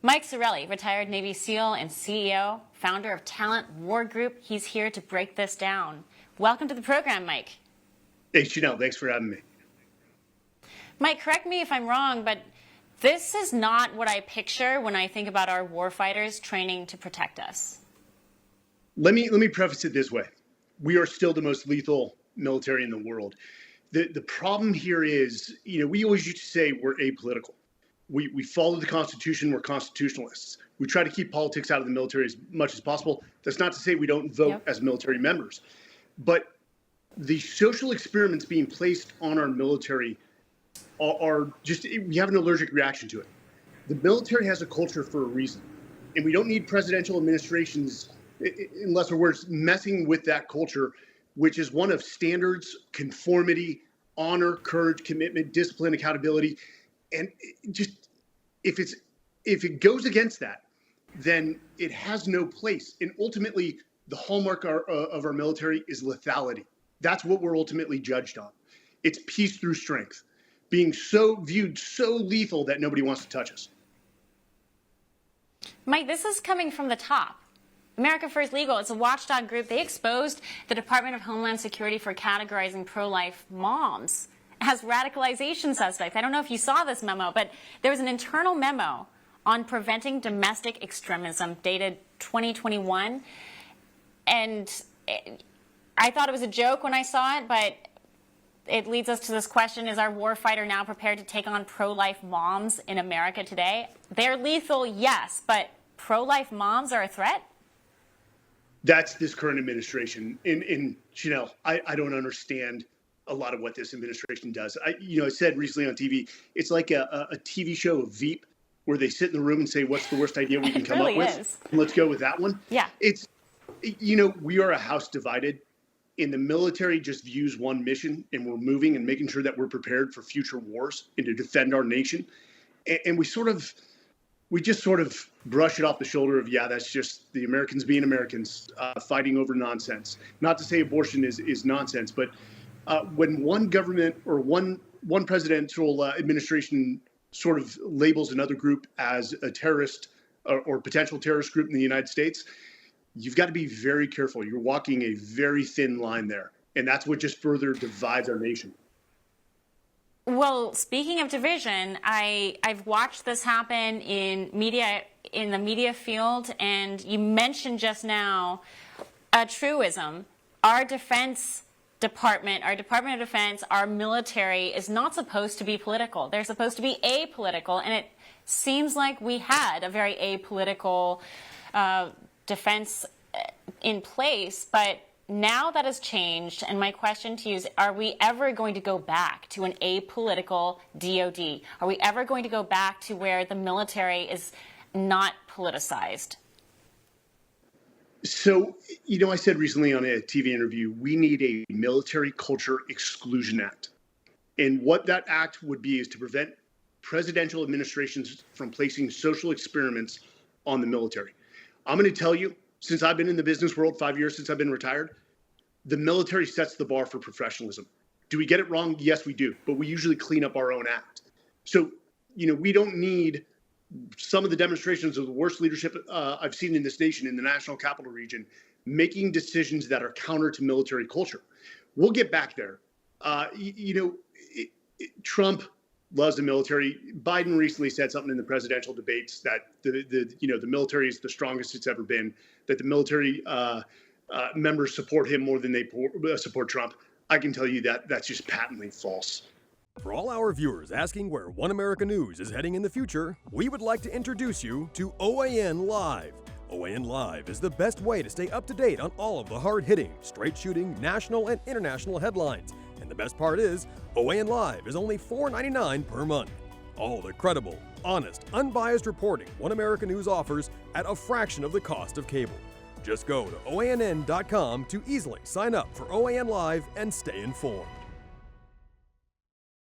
Mike Sarraille, retired Navy SEAL and CEO, founder of Talent War Group. He's here to break this down. Welcome to the program, Mike. Hey, Chanel, thanks for having me. Mike, correct me if I'm wrong, but this is not what I picture when I think about our warfighters training to protect us. Let me preface it this way. We are still the most lethal military in the world. The problem here is, we always used to say we're apolitical. We follow the Constitution, we're constitutionalists. We try to keep politics out of the military as much as possible. That's not to say we don't vote as military members. But the social experiments being placed on our military are just, we have an allergic reaction to it. The military has a culture for a reason. And we don't need presidential administrations, in lesser words, messing with that culture, which is one of standards, conformity, honor, courage, commitment, discipline, accountability. And just if it goes against that, then it has no place. And ultimately, the hallmark of our military is lethality. That's what we're ultimately judged on. It's peace through strength, being viewed so lethal that nobody wants to touch us. Mike, this is coming from the top. America First Legal, it's a watchdog group. They exposed the Department of Homeland Security for categorizing pro-life moms as radicalization suspects. I don't know if you saw this memo, but there was an internal memo on preventing domestic extremism dated 2021. And I thought it was a joke when I saw it, but it leads us to this question: is our warfighter now prepared to take on pro-life moms in America today? They're lethal, yes, but pro-life moms are a threat? That's this current administration. And Chanel, I don't understand a lot of what this administration does. I said recently on TV, it's like a TV show of Veep, where they sit in the room and say, what's the worst idea we can come up with? And let's go with that one. Yeah. It's, we are a house divided, and the military just views one mission, and we're moving and making sure that we're prepared for future wars and to defend our nation. And we just sort of brush it off the shoulder of, that's just the Americans being Americans, fighting over nonsense. Not to say abortion is nonsense, but when one government or one presidential administration sort of labels another group as a terrorist or potential terrorist group in the United States, you've got to be very careful. You're walking a very thin line there. And that's what just further divides our nation. Well, speaking of division, I've watched this happen in the media field, and you mentioned just now a truism. Our Defense Department, our Department of Defense, our military is not supposed to be political. They're supposed to be apolitical, and it seems like we had a very apolitical defense in place, but now that has changed, and my question to you is, are we ever going to go back to an apolitical D.O.D? Are we ever going to go back to where the military is not politicized? So, I said recently on a TV interview, we need a Military Culture Exclusion Act. And what that act would be is to prevent presidential administrations from placing social experiments on the military. I'm going to tell you, since I've been in the business world, 5 years since I've been retired, the military sets the bar for professionalism. Do we get it wrong? Yes, we do. But we usually clean up our own act. So, we don't need some of the demonstrations of the worst leadership I've seen in this nation, in the national capital region, making decisions that are counter to military culture. We'll get back there. Trump loves the military. Biden recently said something in the presidential debates that the military is the strongest it's ever been, that the military members support him more than they support Trump. I can tell you that that's just patently false. For all our viewers asking where One America News is heading in the future, we would like to introduce you to OAN Live. OAN Live is the best way to stay up to date on all of the hard-hitting, straight-shooting, national and international headlines. And the best part is, OAN Live is only $4.99 per month. All the credible, honest, unbiased reporting One America News offers at a fraction of the cost of cable. Just go to OANN.com to easily sign up for OAN Live and stay informed.